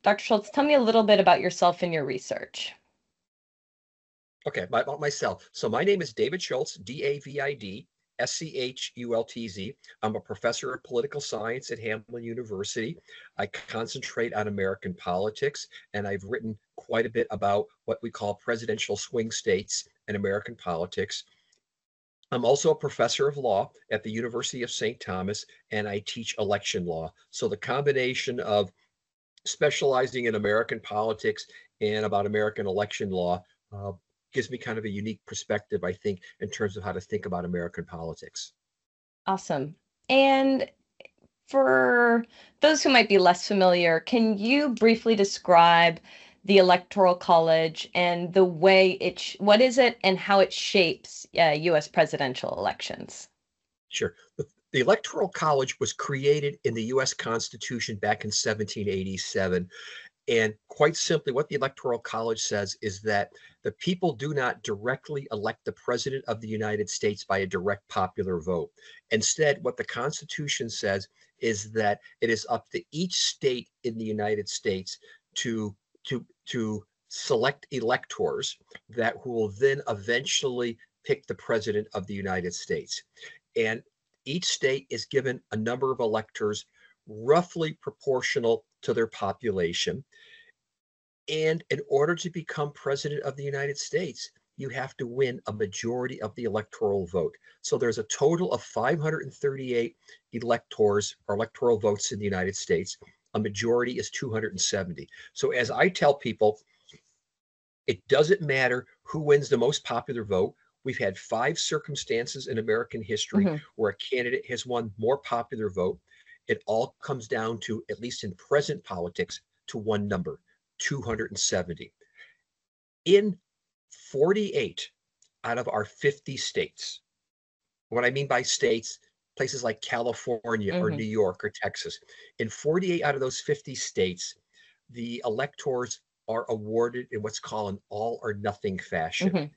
Dr. Schultz, tell me a little bit about yourself and your research. Okay, about myself. So my name is David Schultz, David Schultz. I'm a professor of political science at Hamline University. I concentrate on American politics, and I've written quite a bit about what we call presidential swing states and American politics. I'm also a professor of law at the University of St. Thomas, and I teach election law. So the combination of specializing in American politics and about American election law uh, gives me kind of a unique perspective, I think, in terms of how to think about American politics. Awesome. And for those who might be less familiar, can you briefly describe the Electoral College and the way what is it and how it shapes U.S. presidential elections? Sure. The Electoral College was created in the US Constitution back in 1787. And quite simply, what the Electoral College says is that the people do not directly elect the President of the United States by a direct popular vote. Instead, what the Constitution says is that it is up to each state in the United States to select electors that who will then eventually pick the President of the United States. And each state is given a number of electors roughly proportional to their population. And in order to become president of the United States, you have to win a majority of the electoral vote. So there's a total of 538 electors or electoral votes in the United States. A majority is 270. So as I tell people, it doesn't matter who wins the most popular vote. We've had 5 circumstances in American history Mhm. where a candidate has won more popular vote. It all comes down to, at least in present politics, to one number, 270. In 48 out of our 50 states, what I mean by states, places like California or New Mhm. York or Texas, in 48 out of those 50 states, the electors are awarded in what's called an all or nothing fashion. Mhm.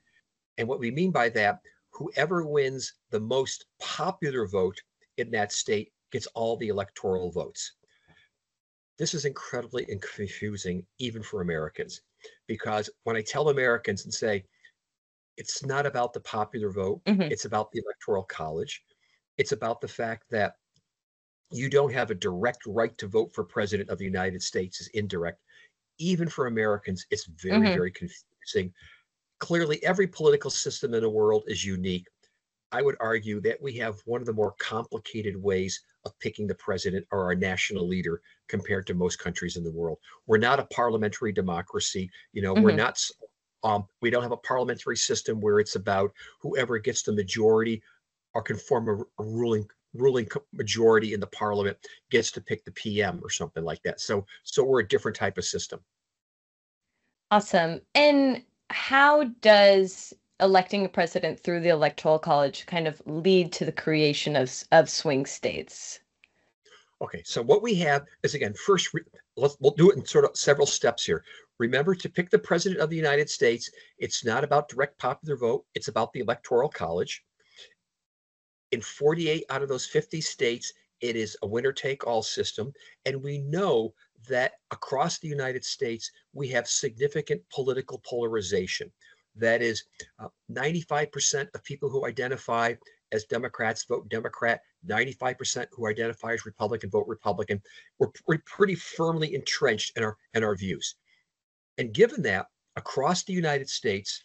And what we mean by that, whoever wins the most popular vote in that state gets all the electoral votes. This is incredibly confusing, even for Americans, because when I tell Americans and say, it's not about the popular vote, Mhm. it's about the Electoral College, it's about the fact that you don't have a direct right to vote for president of the United States, is indirect. Even for Americans, it's very, Mhm. very confusing. Clearly, every political system in the world is unique. I would argue that we have one of the more complicated ways of picking the president or our national leader compared to most countries in the world. We're not a parliamentary democracy. We're Mhm. not. We don't have a parliamentary system where it's about whoever gets the majority or can form a ruling majority in the parliament gets to pick the PM or something like that. So we're a different type of system. Awesome. And how does electing a president through the Electoral College kind of lead to the creation of swing states? Okay, so what we have is, again, first, we'll do it in sort of several steps here. Remember, to pick the president of the United States, it's not about direct popular vote, it's about the Electoral College. In 48 out of those 50 states, it is a winner take all system. And we know that across the United States, we have significant political polarization. That is, 95% of people who identify as Democrats vote Democrat, 95% who identify as Republican vote Republican. We're pretty firmly entrenched in our views. And given that, across the United States,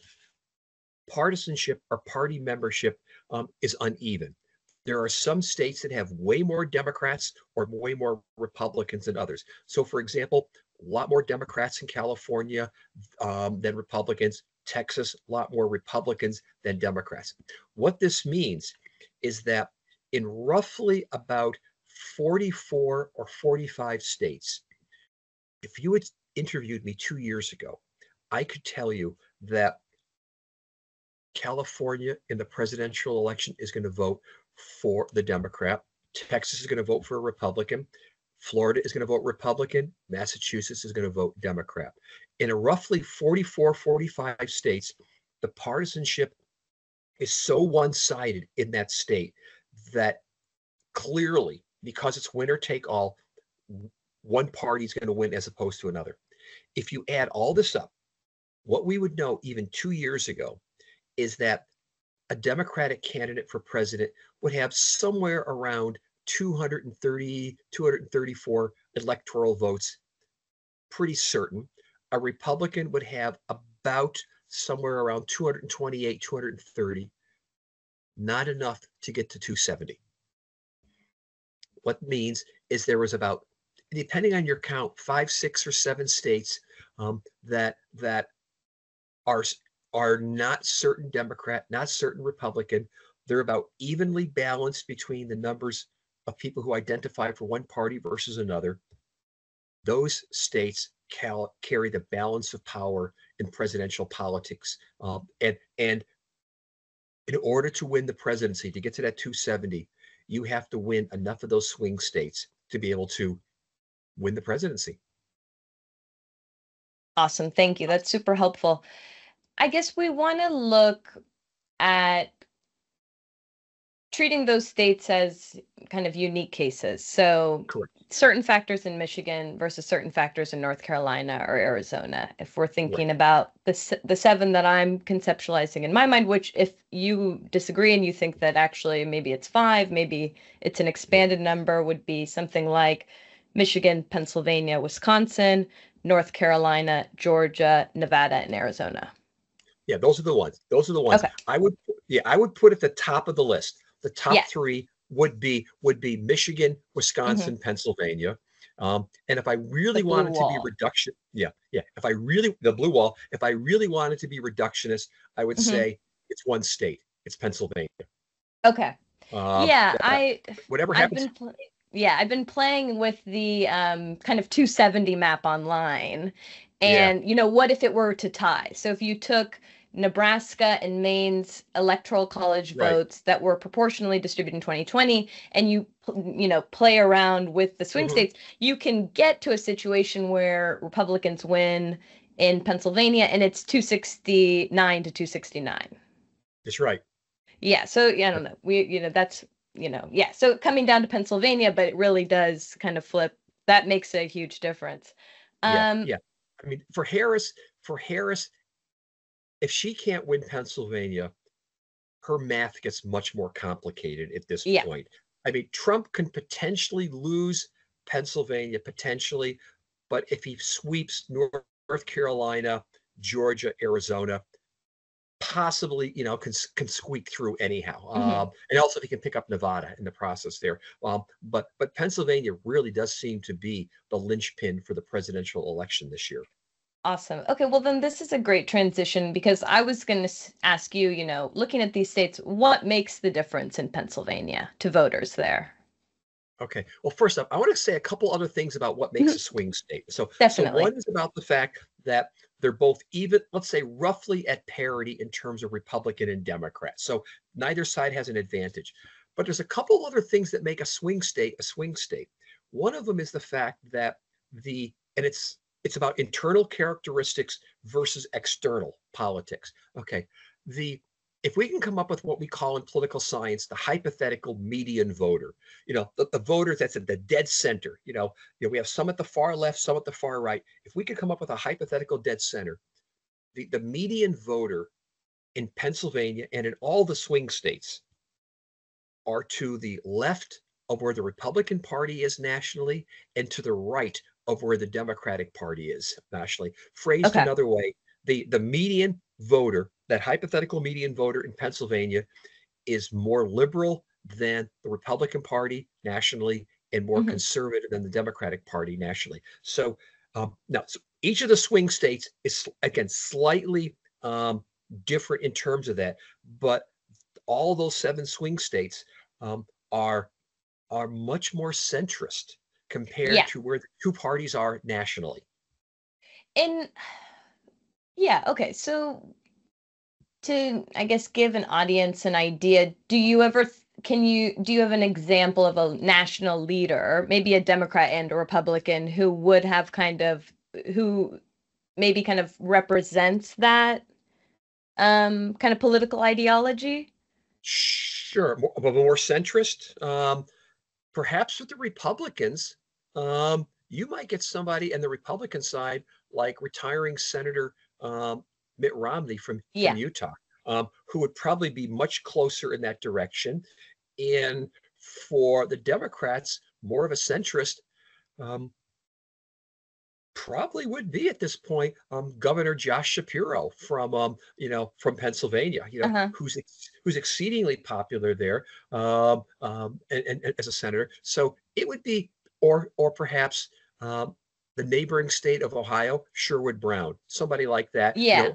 partisanship or party membership is uneven. There are some states that have way more Democrats or way more Republicans than others. So, for example, a lot more Democrats in California than Republicans. Texas, a lot more Republicans than Democrats. What this means is that in roughly about 44 or 45 states, if you had interviewed me 2 years ago, I could tell you that California in the presidential election is going to vote for the Democrat. Texas is going to vote for a Republican. Florida is going to vote Republican. Massachusetts is going to vote Democrat. In a roughly 44, 45 states, the partisanship is so one sided in that state that clearly, because it's winner take all, one party's going to win as opposed to another. If you add all this up, what we would know even 2 years ago is that a Democratic candidate for president would have somewhere around 230, 234 electoral votes, pretty certain. A Republican would have about somewhere around 228, 230, not enough to get to 270. What means is there was about, depending on your count, 5, 6, or 7 states that are not certain Democrat, not certain Republican. They're about evenly balanced between the numbers of people who identify for one party versus another. Those states carry the balance of power in presidential politics, and in order to win the presidency, to get to that 270, you have to win enough of those swing states to be able to win the presidency. Awesome. Thank you. That's super helpful. I guess we want to look at treating those states as kind of unique cases. So Correct. certain factors in Michigan versus certain factors in North Carolina or Arizona. If we're thinking Right. about the 7 that I'm conceptualizing in my mind, which if you disagree and you think that actually maybe it's 5, maybe it's an expanded number, would be something like Michigan, Pennsylvania, Wisconsin, North Carolina, Georgia, Nevada, and Arizona. Yeah, those are the ones. Those are the ones. Okay. I would put at the top of the list. The top Yeah. 3 would be Michigan, Hmm. Wisconsin, Pennsylvania. And if I The really blue wanted to be wall. the blue wall, if I really wanted to be reductionist, I would Hmm. say it's one state. It's Pennsylvania. Okay. Yeah, That whatever I've happens, been I've been playing with the kind of 270 map online. yeah, And what if it were to tie? So if you took Nebraska and Maine's electoral college right. votes that were proportionally distributed in 2020 and play around with the swing Hmm. states, you can get to a situation where Republicans win in Pennsylvania and it's 269 to 269. That's right. Yeah, so yeah, I don't know. That's yeah. So coming down to Pennsylvania, but it really does kind of flip. That makes a huge difference. Yeah, Um, yeah. I mean, for Harris, if she can't win Pennsylvania, her math gets much more complicated at this yeah. point. I mean, Trump can potentially lose Pennsylvania, potentially, but if he sweeps North Carolina, Georgia, Arizona, possibly, can squeak through anyhow. Hmm. And also if he can pick up Nevada in the process there. But Pennsylvania really does seem to be the linchpin for the presidential election this year. Awesome. Okay, well then this is a great transition because I was going to ask you, looking at these states, what makes the difference in Pennsylvania to voters there? Okay. Well, first up, I want to say a couple other things about what makes a Mhm. swing state. So Definitely. one is about the fact that they're both even, let's say, roughly at parity in terms of Republican and Democrat. So neither side has an advantage. But there's a couple other things that make a swing state a swing state. One of them is the fact that and it's about internal characteristics versus external politics. Okay. The If we can come up with what we call in political science the hypothetical median voter, the voter that's at the dead center, we have some at the far left, some at the far right. If we could come up with a hypothetical dead center, the median voter in Pennsylvania and in all the swing states are to the left of where the Republican Party is nationally and to the right of where the Democratic Party is nationally. Phrased Okay. another way, the median voter, that hypothetical median voter in Pennsylvania, is more liberal than the Republican Party nationally and more Hmm. conservative than the Democratic Party nationally. So each of the swing states is again slightly different in terms of that, but all those 7 swing states um, are much more centrist compared Yeah. to where the 2 parties are nationally. And yeah, okay. So to, I guess, give an audience an idea, do you have an example of a national leader, maybe a Democrat and a Republican, who would have who maybe kind of represents that kind of political ideology? Sure, more centrist. Perhaps with the Republicans, you might get somebody on the Republican side, like retiring Senator Mitt Romney from Yeah. Utah, who would probably be much closer in that direction. And for the Democrats, more of a centrist, um, probably would be at this point Governor Josh Shapiro from Pennsylvania, Uh-huh. who's exceedingly popular there, and as a senator. So it would be, or perhaps the neighboring state of Ohio, Sherwood Brown, somebody like that, Yeah.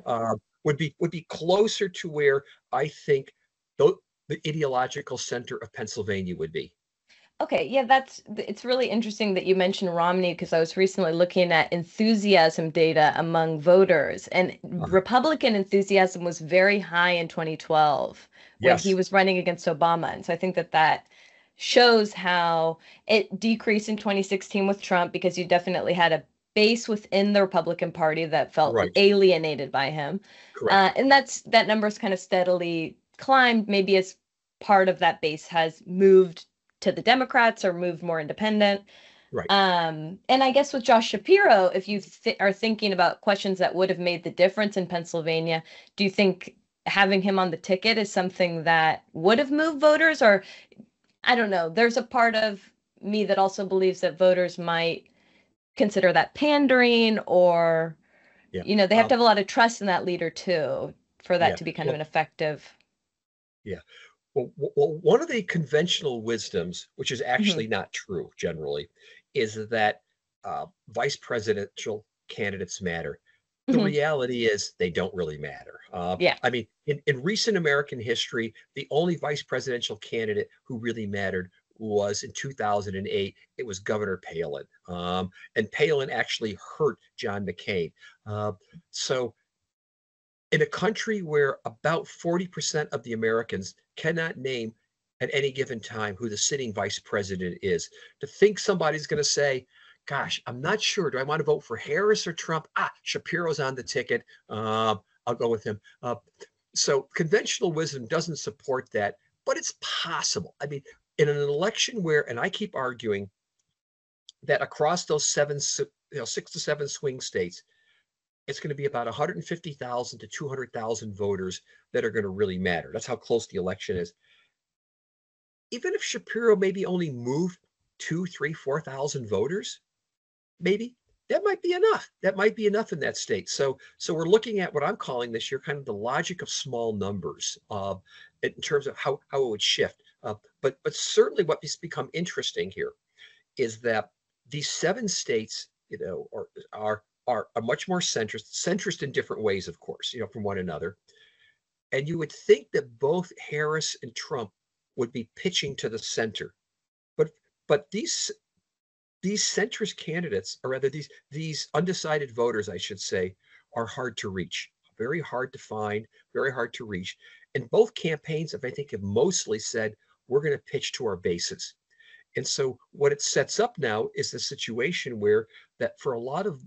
would be closer to where I think the ideological center of Pennsylvania would be. Okay, yeah, it's really interesting that you mentioned Romney because I was recently looking at enthusiasm data among voters, and Uh, Republican enthusiasm was very high in 2012 when he yes, was running against Obama. And so I think that that shows how it decreased in 2016 with Trump because you definitely had a base within the Republican Party that felt right, alienated by him. correct, And that number's kind of steadily climbed, maybe as part of that base has moved to the Democrats or moved more independent. right. And I guess with Josh Shapiro, if you are thinking about questions that would have made the difference in Pennsylvania, do you think having him on the ticket is something that would have moved voters? Or I don't know. There's a part of me that also believes that voters might consider that pandering, or, Yeah. they have to have a lot of trust in that leader too for that Yeah. to be kind of an Well, effective. yeah. Well, one of the conventional wisdoms, which is Mhm. actually not true generally, is that vice presidential candidates matter. The Mhm. reality is they don't really matter. Yeah. I mean, in recent American history, the only vice presidential candidate who really mattered was in 2008. It was Governor Palin. And Palin actually hurt John McCain. Uh, so in a country where about 40% of the Americans cannot name at any given time who the sitting vice president is, to think somebody's going to say, gosh, I'm not sure. Do I want to vote for Harris or Trump? Shapiro's on the ticket. I'll go with him. So conventional wisdom doesn't support that, but it's possible. I mean, in an election where, and I keep arguing that across those 6 to 7 swing states, it's going to be about 150,000 to 200,000 voters that are going to really matter. That's how close the election is. Even if Shapiro maybe only moved 2, 3, 4,000 voters, maybe that might be enough. That might be enough in that state. So we're looking at what I'm calling this year kind of the logic of small numbers in terms of how it would shift. But certainly what has become interesting here is that these 7 states, are much more centrist in different ways, of course, from one another. And you would think that both Harris and Trump would be pitching to the center, but but these centrist candidates, or rather these undecided voters, I should say, are hard to reach, very hard to find, very hard to reach. And both campaigns, I think, have mostly said we're going to pitch to our bases. And so what it sets up now is the situation where that for a lot of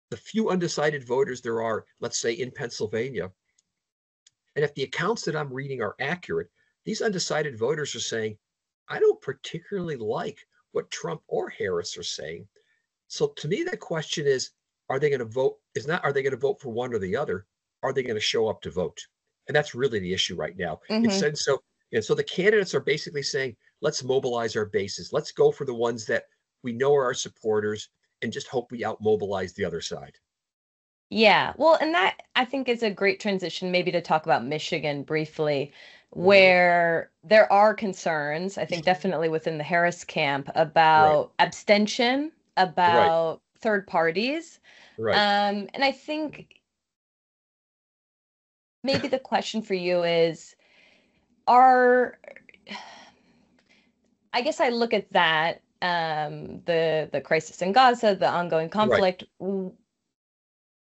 the few undecided voters there are, let's say in Pennsylvania, and if the accounts that I'm reading are accurate, these undecided voters are saying, I don't particularly like what Trump or Harris are saying. So to me, the question is, are they going to vote? Are they going to vote for one or the other? Are they going to show up to vote? And that's really the issue right now. It's Mhm. and so and so the candidates are basically saying, let's mobilize our bases. Let's go for the ones that we know are our supporters and just hope we out mobilize the other side. Yeah. Well, and that I think is a great transition maybe to talk about Michigan briefly, Mhm. where there are concerns, I think definitely within the Harris camp Right, about abstention, right, about third parties. right. And I think maybe the question for you is, are I guess I look at that, the crisis in Gaza, the ongoing Right. conflict.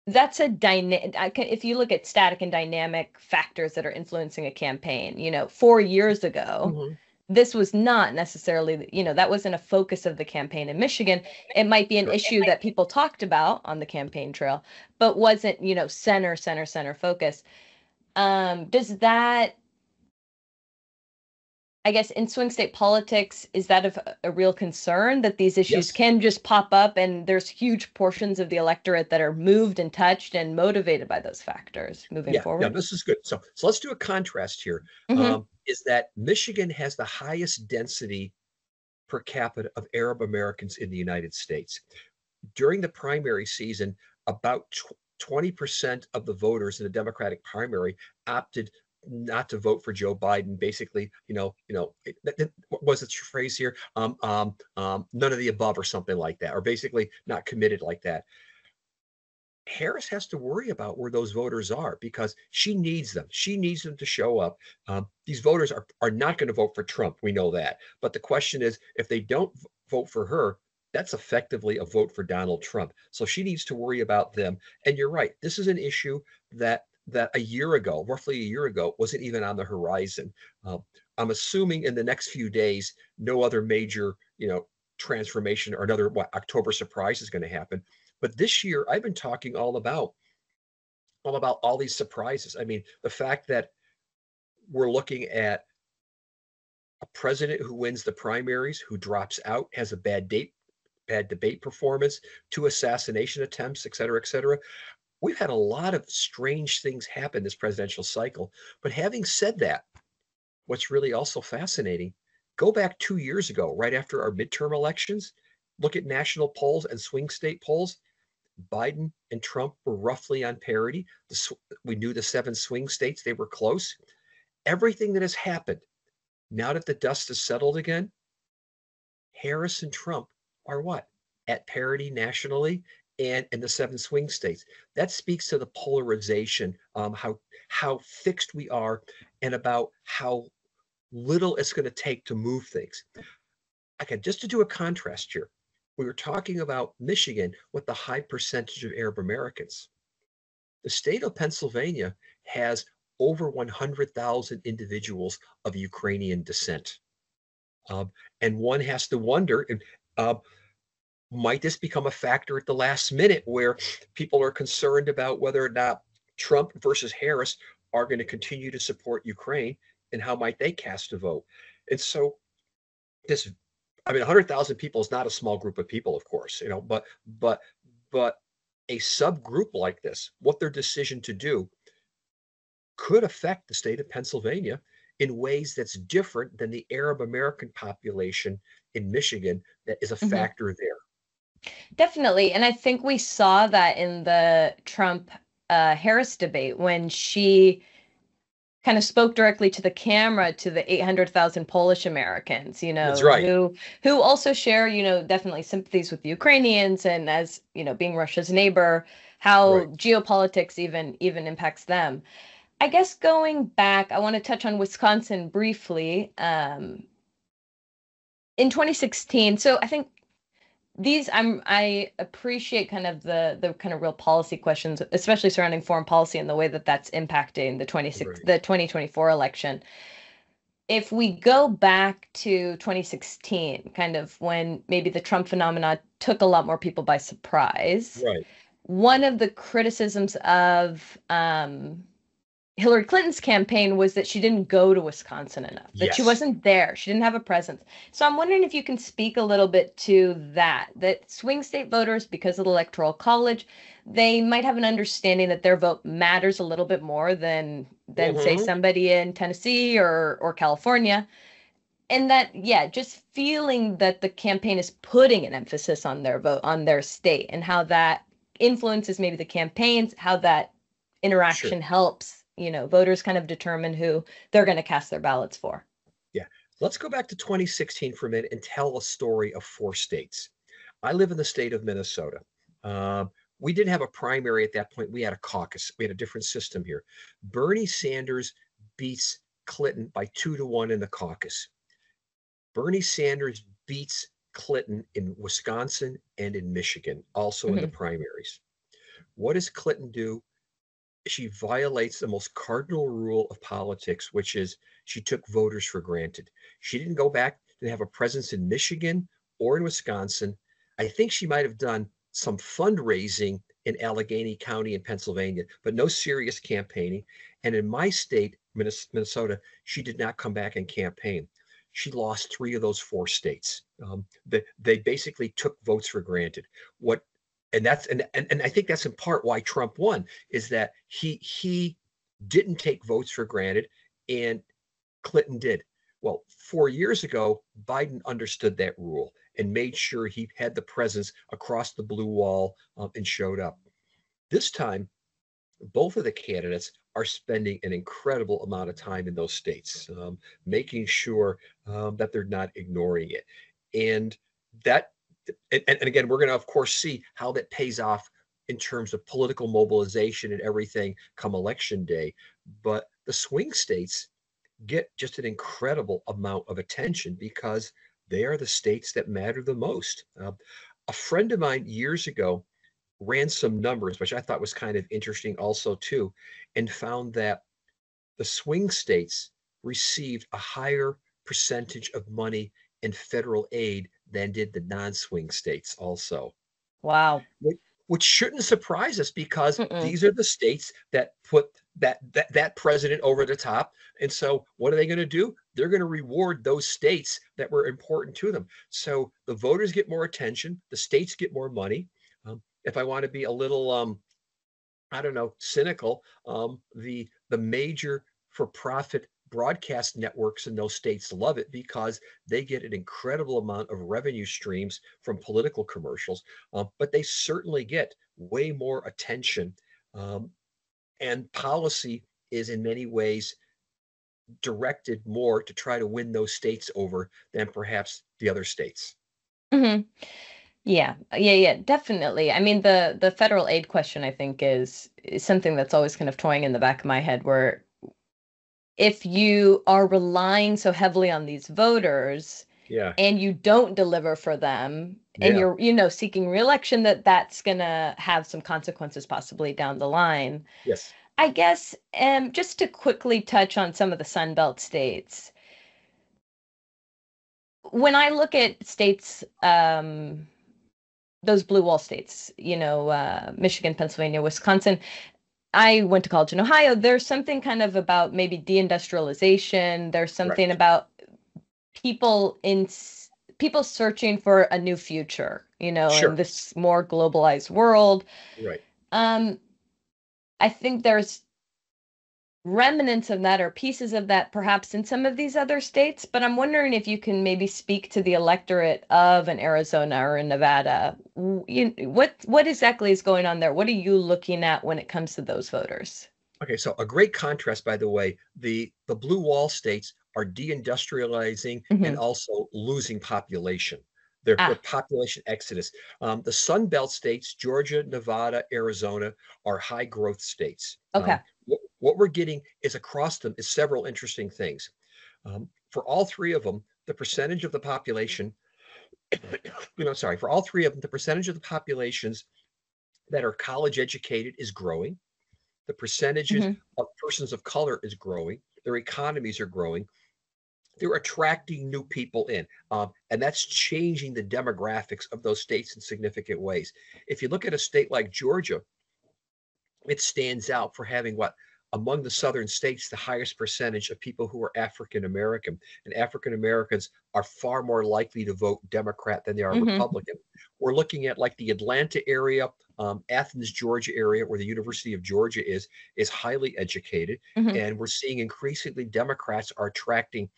That's a dynamic. If you look at static and dynamic factors that are influencing a campaign, 4 years ago, Mhm. this was not necessarily, that wasn't a focus of the campaign in Michigan. It might be an Sure. issue that people talked about on the campaign trail, but wasn't, center focus. Does that I guess in swing state politics, is that a real concern that these issues Yes. can just pop up and there's huge portions of the electorate that are moved and touched and motivated by those factors moving Yeah, yeah, forward? this is good. So let's do a contrast here. Hmm. Is that Michigan has the highest density per capita of Arab Americans in the United States. During the primary season, about 20% of the voters in the Democratic primary opted not to vote for Joe Biden. Basically, what was the phrase here? None of the above, or something like that, or basically not committed like that. Harris has to worry about where those voters are because she needs them. She needs them to show up. These voters are not going to vote for Trump. We know that. But the question is, if they don't vote for her, that's effectively a vote for Donald Trump. So she needs to worry about them. And you're right. This is an issue that a year ago, roughly a year ago, wasn't even on the horizon. I'm assuming in the next few days, no other major, transformation or another October surprise is going to happen. But this year, I've been talking all about all these surprises. I mean, the fact that we're looking at a president who wins the primaries, who drops out, has a bad debate performance, two assassination attempts, et cetera, et cetera. We've had a lot of strange things happen this presidential cycle. But having said that, what's really also fascinating, go back 2 years ago, right after our midterm elections, look at national polls and swing state polls. Biden and Trump were roughly on parity. We knew the 7 swing states, they were close. Everything that has happened, now that the dust has settled again, Harris and Trump are what? At parity nationally and in the 7 swing states. That speaks to the polarization, how fixed we are, and about how little it's going to take to move things. Okay, just to do a contrast here, we were talking about Michigan with the high percentage of Arab Americans. The state of Pennsylvania has over 100,000 individuals of Ukrainian descent. And one has to wonder, uh, might this become a factor at the last minute where people are concerned about whether or not Trump versus Harris are going to continue to support Ukraine, and how might they cast a vote? And so this, I mean, 100,000 people is not a small group of people, of course, but a subgroup like this, what their decision to do could affect the state of Pennsylvania in ways that's different than the Arab American population in Michigan that is a Hmm. factor there. Definitely. And I think we saw that in the Trump Harris debate when she kind of spoke directly to the camera to the 800,000 Polish Americans, That's right. who also share, definitely sympathies with the Ukrainians and as, being Russia's neighbor, how Right. geopolitics even impacts them. I guess going back, I want to touch on Wisconsin briefly. In 2016, so I think I appreciate kind of the kind of real policy questions, especially surrounding foreign policy and the way that that's impacting Right. the 2024 election. If we go back to 2016, kind of when maybe the Trump phenomenon took a lot more people by surprise, Right. one of the criticisms of Hillary Clinton's campaign was that she didn't go to Wisconsin enough, that she Yes. wasn't there, she didn't have a presence. So I'm wondering if you can speak a little bit to that swing state voters, because of the Electoral College, they might have an understanding that their vote matters a little bit more than say Mm-hmm. somebody in Tennessee or California. And that, yeah, just feeling that the campaign is putting an emphasis on their vote, on their state, and how that influences maybe the campaigns, how that Sure. interaction helps, voters kind of determine who they're going to cast their ballots for. Yeah. Let's go back to 2016 for a minute and tell a story of 4 states. I live in the state of Minnesota. Um, we didn't have a primary at that point. We had a caucus. We had a different system here. Bernie Sanders beats Clinton by 2-1 in the caucus. Bernie Sanders beats Clinton in Wisconsin and in Michigan, also in the Hmm. primaries. What does Clinton do? She violates the most cardinal rule of politics, which is she took voters for granted. She didn't go back and have a presence in Michigan or in Wisconsin. I think she might have done some fundraising in Allegheny County in Pennsylvania, but no serious campaigning. And in my state, Minnesota, she did not come back and campaign. she lost 3 of those 4 states. They basically took votes for granted. What and that's and I think that's in part why Trump won, is that he didn't take votes for granted, and Clinton did. Well, 4 years ago, Biden understood that rule and made sure he had the presence across the blue wall, and showed up. This time, both of the candidates are spending an incredible amount of time in those states, making sure that they're not ignoring it. And that, and again, we're going to, of course, see how that pays off in terms of political mobilization and everything come election day. But the swing states get just an incredible amount of attention because they are the states that matter the most. A friend of mine years ago ran some numbers, which I thought was kind of interesting also too, and found that the swing states received a higher percentage of money in federal aid than did the non-swing states also. Wow. Which shouldn't surprise us because Mm-mm. these are the states that put that president over the top. And so what are they going to do? They're going to reward those states that were important to them. So the voters get more attention, the states get more money. If I want to be a little I don't know, cynical, the major for-profit broadcast networks in those states love it because they get an incredible amount of revenue streams from political commercials, but they certainly get way more attention. And policy is in many ways directed more to try to win those states over than perhaps the other states. Hmm. Yeah, definitely. I mean, the federal aid question, I think, is something that's always kind of toying in the back of my head, where if you are relying so heavily on these voters Yeah, and you don't deliver for them and yeah, you're seeking reelection, that's gonna have some consequences possibly down the line. yes, I guess, just to quickly touch on some of the Sun Belt states, when I look at states, those blue wall states, Michigan, Pennsylvania, Wisconsin. I went to college in Ohio. There's something kind of about maybe deindustrialization. There's something right, about people in people searching for a new future, in sure, this more globalized world. right. Um, I think there's remnants of that or pieces of that perhaps in some of these other states, but I'm wondering if you can maybe speak to the electorate of an Arizona or a Nevada. What exactly is going on there? What are you looking at when it comes to those voters? Okay, so a great contrast, by the way, the blue wall states are deindustrializing and Hmm. also losing population. Their Ah, population exodus. The Sun Belt states, Georgia, Nevada, Arizona, are high growth states. okay. What we're getting is across them is several interesting things. For all 3 of them, the percentage of the population, sorry, for all 3 of them, the percentage of the populations that are college educated is growing. The percentages Hmm. of persons of color is growing. Their economies are growing. They're attracting new people in. And that's changing the demographics of those states in significant ways. If you look at a state like Georgia, it stands out for having what among the southern states the highest percentage of people who are African American, and African Americans are far more likely to vote Democrat than they are Hmm. Republican. We're looking at like the Atlanta area, Athens, Georgia area, where the University of Georgia is highly educated, Hmm. and we're seeing increasingly Democrats are attracting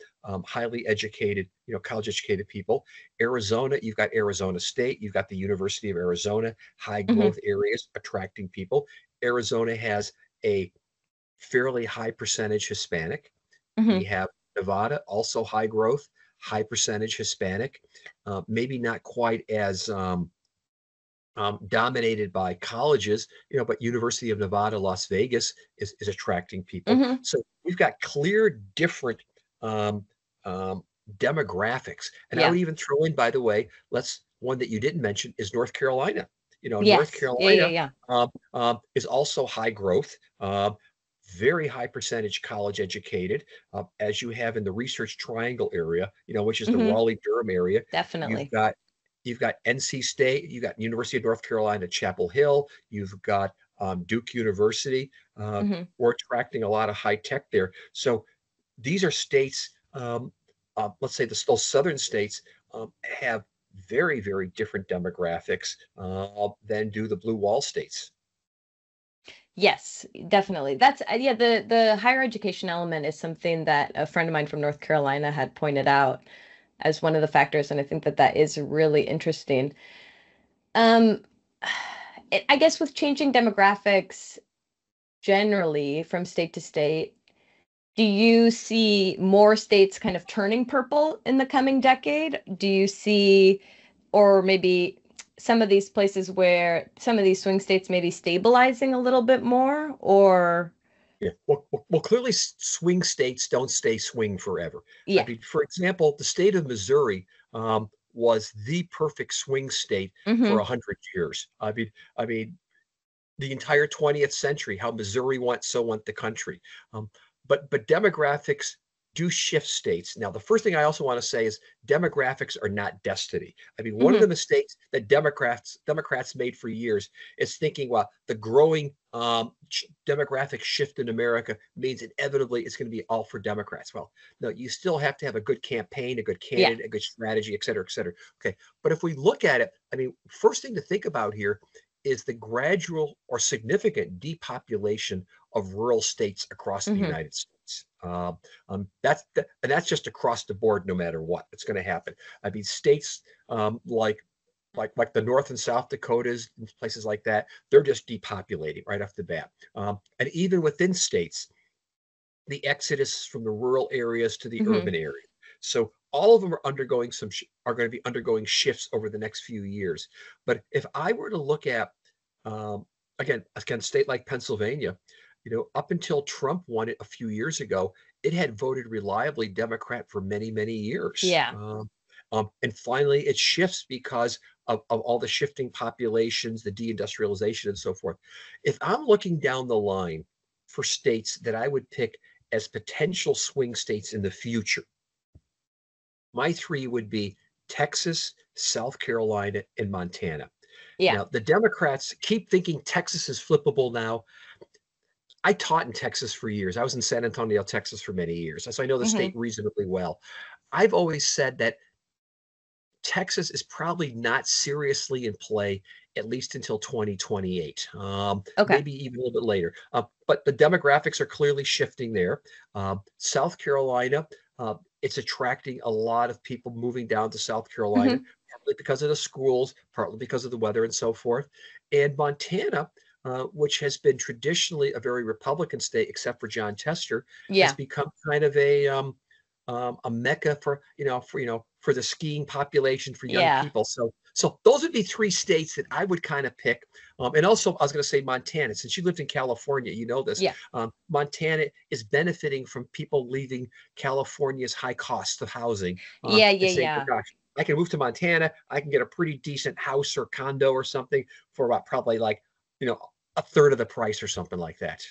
highly educated, college educated people. Arizona, you've got Arizona State, you've got the University of Arizona, high Hmm. growth areas attracting people. Arizona has a fairly high percentage Hispanic. We Hmm. have Nevada, also high growth, high percentage Hispanic, maybe not quite as dominated by colleges, but University of Nevada, Las Vegas is attracting people. Hmm. So we've got clear different um, um, demographics. And I would Yeah. even throw in, by the way, let's one that you didn't mention is North Carolina. North Yes. Yeah. Carolina Yeah. is also high growth. Very high percentage college educated, as you have in the Research Triangle area, which is the Hmm. Raleigh-Durham area. You've Definitely. got you've got NC State, you've got University of North Carolina, Chapel Hill, you've got Duke University. Hmm. We're attracting a lot of high tech there. So these are states let's say those southern states have very, very different demographics than do the blue wall states. Yes, definitely. That's yeah, the higher education element is something that a friend of mine from North Carolina had pointed out as one of the factors, and I think that that is really interesting. Um, I guess with changing demographics generally from state to state, do you see more states kind of turning purple in the coming decade? Do you see, or maybe some of these places where some of these swing states maybe stabilizing a little bit more, or Yeah. Well, clearly, swing states don't stay swing forever. I yeah. mean, for example, the state of Missouri was the perfect swing state for Mm-hmm. 100 years. I mean, the entire 20th century, how Missouri went, so went the country. Um, but demographics do shift states. Now, the first thing I also want to say is demographics are not destiny. I mean, one of Mm-hmm. the mistakes that Democrats made for years is thinking, well, the growing demographic shift in America means inevitably it's going to be all for Democrats. Well, no, you still have to have a good campaign, a good Yeah. candidate, a good strategy, et cetera, et cetera. Okay, but if we look at it, I mean, first thing to think about here is the gradual or significant depopulation of rural states across the Mm-hmm. United States. And that's just across the board, no matter what. It's going to happen. I mean, states like the North and South Dakotas and places like that, they're just depopulating right off the bat. And even within states, the exodus from the rural areas to the Mm-hmm. urban area. So all of them are going to be undergoing shifts over the next few years. But if I were to look at um, again, a state like Pennsylvania, up until Trump won it a few years ago, it had voted reliably Democrat for many, many years. Yeah. And finally, it shifts because of all the shifting populations, the deindustrialization, and so forth. If I'm looking down the line for states that I would pick as potential swing states in the future, my three would be Texas, South Carolina, and Montana. Yeah. Now, the Democrats keep thinking Texas is flippable now. I taught in Texas for years. I was in San Antonio, Texas for many years. So I know the Mm-hmm. state reasonably well. I've always said that Texas is probably not seriously in play at least until 2028, Okay. maybe even a little bit later. But the demographics are clearly shifting there. South Carolina, it's attracting a lot of people moving down to South Carolina, Mm-hmm. partly because of the schools, partly because of the weather and so forth. And Montana, which has been traditionally a very Republican state, except for John Tester, has Yeah. become kind of a mecca for the skiing population for young Yeah. people. So those would be three states that I would kind of pick. And also, I was going to say Montana. Since you lived in California, you know this. Yeah. Montana is benefiting from people leaving California's high cost of housing Yeah. and Yeah. saying, "Oh Yeah. gosh, I can move to Montana. I can get a pretty decent house or condo or something for about probably like you know a third of the price or something like that."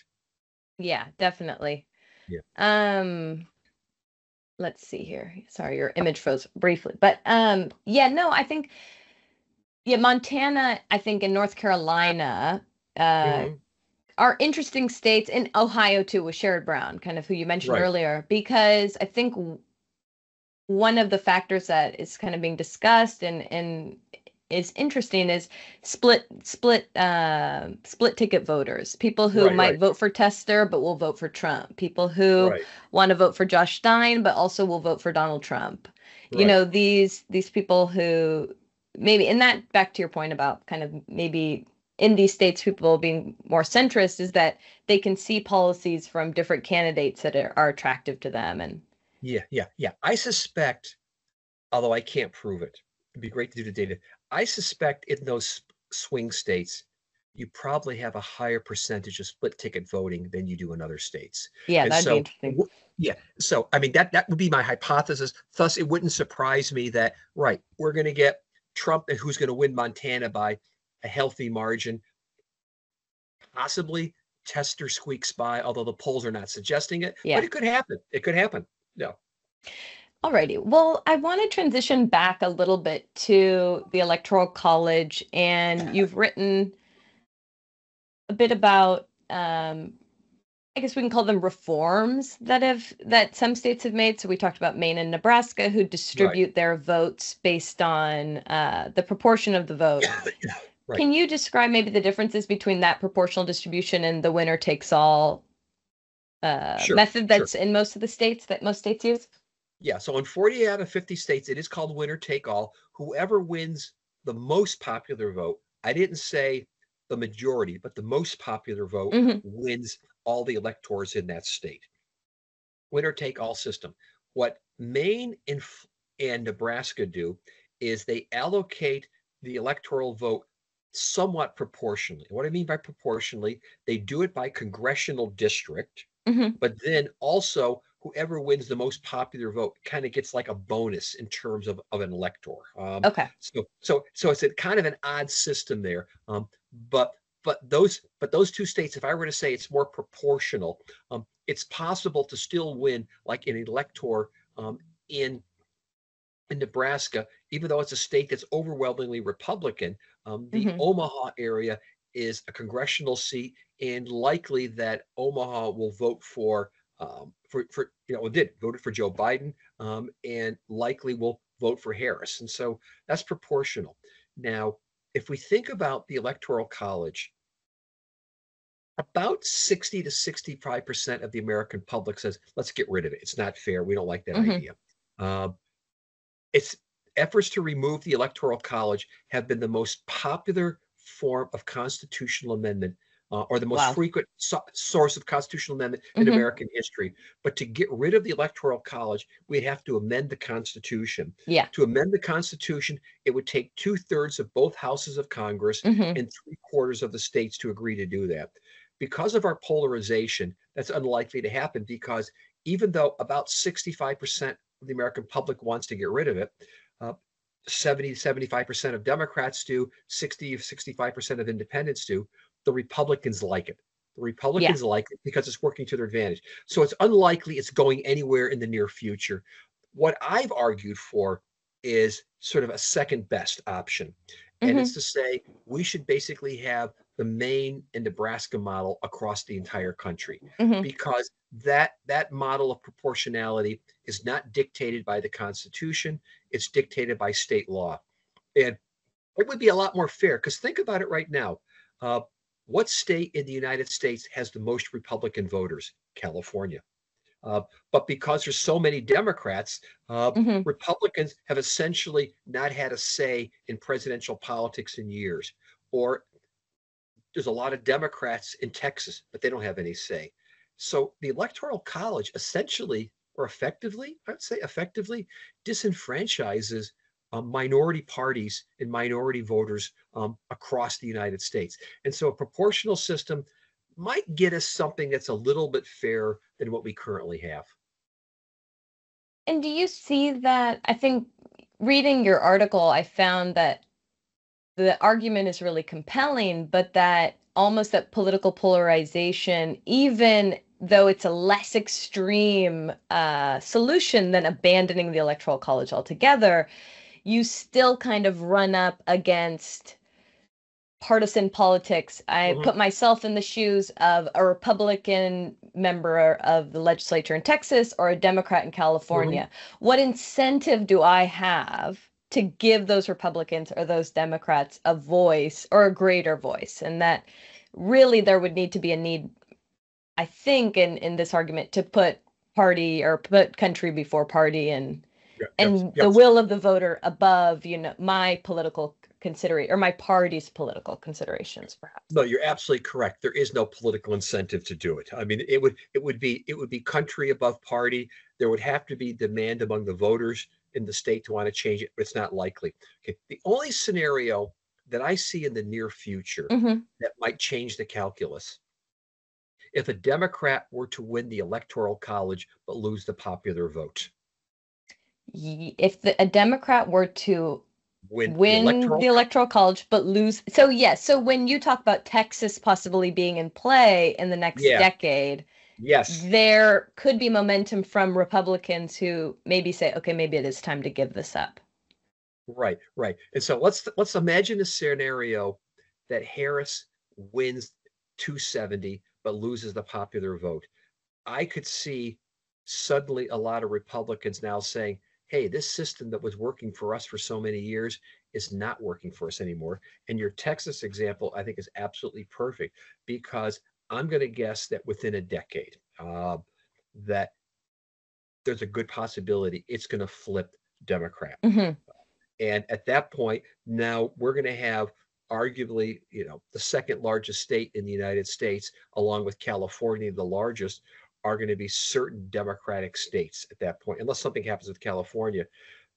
Yeah. Definitely. Yeah. Um, let's see here. Sorry, your image froze briefly. But yeah, no, I think yeah, Montana, I think in North Carolina, uh Mhm. are interesting states, in Ohio too with Sherrod Brown, kind of who you mentioned Right. earlier, because I think one of the factors that is kind of being discussed and is interesting is split ticket voters, people who Right. might Right. vote for Tester but will vote for Trump, people who Right. want to vote for Josh Stein but also will vote for Donald Trump. You Right. know, these people who maybe, and that back to your point about kind of maybe in these states people being more centrist, is that they can see policies from different candidates that are attractive to them. And Yeah, yeah, yeah. I suspect, although I can't prove it, it'd be great to do the data. I suspect in those swing states, you probably have a higher percentage of split ticket voting than you do in other states. yeah, And that'd be so, interesting. yeah, so I mean that would be my hypothesis. Thus, it wouldn't surprise me that right, we're going to get Trump, and who's going to win Montana by a healthy margin, possibly Tester squeaks by, although the polls are not suggesting it, but Yeah. it could happen. It could happen. No. Alrighty. Well, I want to transition back a little bit to the Electoral College, and you've written a bit about I guess we can call them reforms that some states have made. So we talked about Maine and Nebraska, who Right. distribute their votes based on the proportion of the vote. Right. Can you describe maybe the differences between that proportional distribution and the winner takes all Sure. method Sure. that's in most of the states that most states use? Yeah. So in 48 out of 50 states, it is called winner take all. Whoever wins the most popular vote, I didn't say the majority, but the most popular vote Hmm. wins all the electors in that state. Winner take all system. What Maine and Nebraska do is they allocate the electoral vote somewhat proportionally. What I mean by proportionally, they do it by congressional district, Hmm. but then also whoever wins the most popular vote kind of gets like a bonus in terms of an elector. Okay. So it's a kind of an odd system there. But but those two states, if I were to say it's more proportional, it's possible to still win like an elector in Nebraska, even though it's a state that's overwhelmingly Republican. The Hmm. Omaha area is a congressional seat, and likely that Omaha will vote for did voted for Joe Biden, and likely will vote for Harris, and so that's proportional. Now, if we think about the Electoral College, about 60 to 65% of the American public says, let's get rid of it. It's not fair. We don't like that Hmm. idea. Uh, its efforts to remove the Electoral College have been the most popular form of constitutional amendment, or the most Wow. frequent source of constitutional amendment in Hmm. American history. But to get rid of the Electoral College, we'd have to amend the Constitution. Yeah. To amend the Constitution, it would take 2/3 of both houses of Congress Hmm. and 3/4 of the states to agree to do that. Because of our polarization, that's unlikely to happen because even though about 65% of the American public wants to get rid of it, uh, 70 75% of Democrats do, 60 65% of independents do. The Republicans like it. The Yeah. Republicans like it because it's working to their advantage. So it's unlikely it's going anywhere in the near future. What I've argued for is sort of a second best option. And it's Hmm. to say we should basically have the Maine and Nebraska model across the entire country, Hmm. because that model of proportionality is not dictated by the Constitution, it's dictated by state law. And it would be a lot more fair because think about it right now. Uh, what state in the United States has the most Republican voters? California. Uh, but because there's so many Democrats, Hmm. Republicans have essentially not had a say in presidential politics in years. Or there's a lot of Democrats in Texas, but they don't have any say. So the Electoral College essentially, or effectively, I'd say effectively, disenfranchises minority parties and minority voters across the United States. And so a proportional system might get us something that's a little bit fairer than what we currently have. And do you see that? I think reading your article, I found that the argument is really compelling, but that almost that political polarization, even though it's a less extreme solution than abandoning the electoral college altogether, you still kind of run up against partisan politics. I Mhm. put myself in the shoes of a Republican member of the legislature in Texas or a Democrat in Mhm. California. What incentive do I have to give those Republicans or those Democrats a voice or a greater voice? And that really there would need to be a need, I think, in this argument to put party or put country before party Yeah, yes, and the yes. will of the voter above, my political consideration or my party's political considerations, perhaps. No, you're absolutely correct. There is no political incentive to do it. I mean, it would be country above party. There would have to be demand among the voters in the state to want to change it, but it's not likely. Okay. The only scenario that I see in the near future Hmm. that might change the calculus, if a Democrat were to win the Electoral College but lose the popular vote. If a Democrat were to Win the win Electoral the electoral college but lose, so yes, so when you talk about Texas possibly being in play in the next Yeah, decade, yes. there could be momentum from Republicans who maybe say, okay, maybe it is time to give this up. Right, right. And so let's imagine a scenario that Harris wins 270 but loses the popular vote. I could see suddenly a lot of Republicans now saying, hey, this system that was working for us for so many years is not working for us anymore. And your Texas example, I think, is absolutely perfect because I'm going to guess that within a decade, that there's a good possibility it's going to flip Democrat. Hmm. And at that point, now we're going to have arguably, the second largest state in the United States, along with California, the largest, are going to be certain Democratic states at that point, unless something happens with California.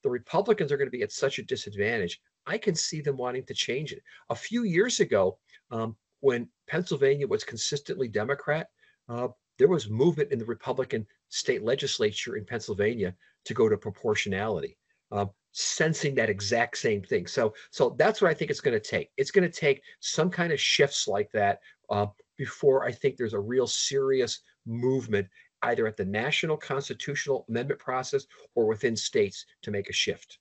The Republicans are going to be at such a disadvantage. I can see them wanting to change it. A few years ago, when Pennsylvania was consistently Democrat, uh, there was movement in the Republican state legislature in Pennsylvania to go to proportionality. Sensing that exact same thing. So that's what I think it's going to take. It's going to take some kind of shifts like that before I think there's a real serious movement either at the national constitutional amendment process or within states to make a shift.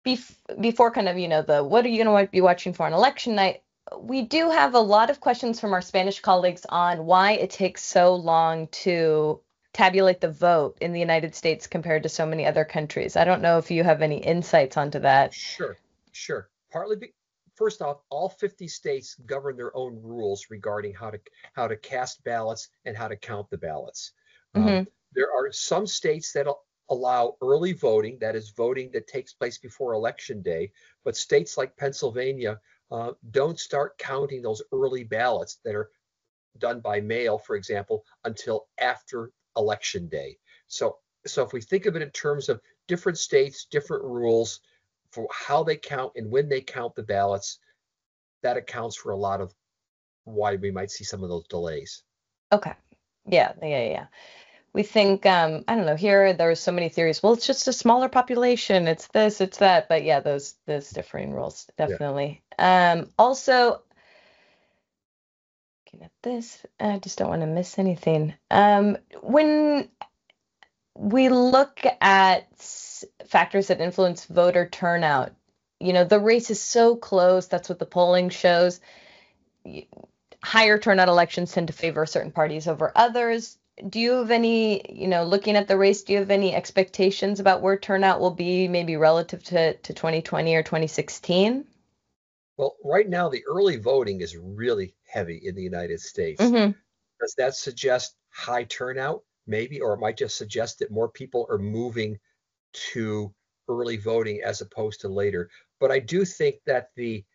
Before kind of, the what are you going to be watching for on election night? We do have a lot of questions from our Spanish colleagues on why it takes so long to tabulate the vote in the United States compared to so many other countries. I don't know if you have any insights onto that. Sure, sure. First off, all 50 states govern their own rules regarding how to cast ballots and how to count the ballots. Um, Hmm. there are some states that allow early voting, that is voting that takes place before election day, but states like Pennsylvania don't start counting those early ballots that are done by mail, for example, until after election day. So if we think of it in terms of different states, different rules for how they count and when they count the ballots, that accounts for a lot of why we might see some of those delays. Okay. Yeah, yeah, yeah. We think, I don't know, here there's so many theories. Well, it's just a smaller population. It's this, it's that. But yeah, those differing rules, Yeah. definitely. Also, looking at this, I just don't want to miss anything. When we look at factors that influence voter turnout, the race is so close. That's what the polling shows. Higher turnout elections tend to favor certain parties over others. Do you have any, looking at the race, do you have any expectations about where turnout will be maybe relative to 2020 or 2016? Well, right now, the early voting is really heavy in the United States. Hmm. Does that suggest high turnout? Maybe, or it might just suggest that more people are moving to early voting as opposed to later. But I do think that the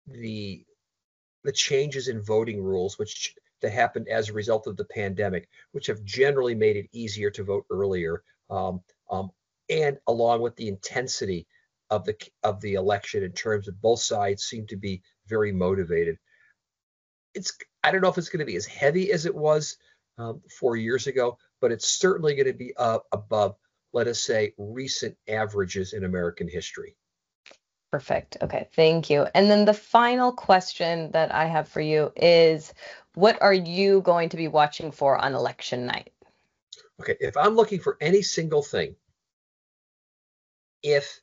the changes in voting rules, which that happened as a result of the pandemic, which have generally made it easier to vote earlier, um, um, and along with the intensity of the election in terms of both sides seem to be very motivated. It's I don't know if it's going to be as heavy as it was 4 years ago, but it's certainly going to be above, let us say, recent averages in American history. Perfect. Okay, thank you. And then the final question that I have for you is, what are you going to be watching for on election night? Okay, if I'm looking for any single thing, if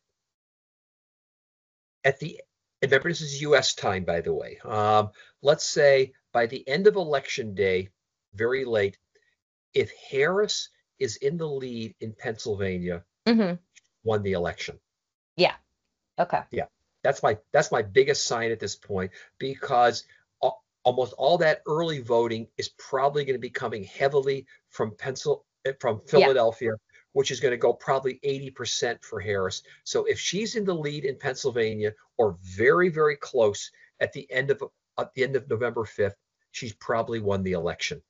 at the remember this is U.S. time, by the way. Let's say by the end of election day, very late, if Harris is in the lead in Pennsylvania, Hmm. won the election. Yeah. Okay. Yeah, that's my biggest sign at this point because almost all that early voting is probably going to be coming heavily from Yeah. Philadelphia, which is going to go probably 80% for Harris. So if she's in the lead in Pennsylvania or very, very close at the end of November 5th, she's probably won the election.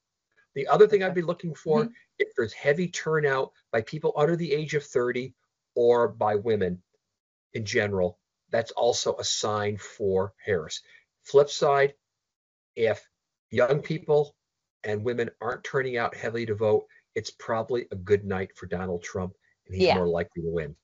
The other thing I'd be Perfect. looking Hmm. for, if there's heavy turnout by people under the age of 30 or by women in general, that's also a sign for Harris. Flip side, if young people and women aren't turning out heavily to vote, it's probably a good night for Donald Trump, and he's Yeah. more likely to win.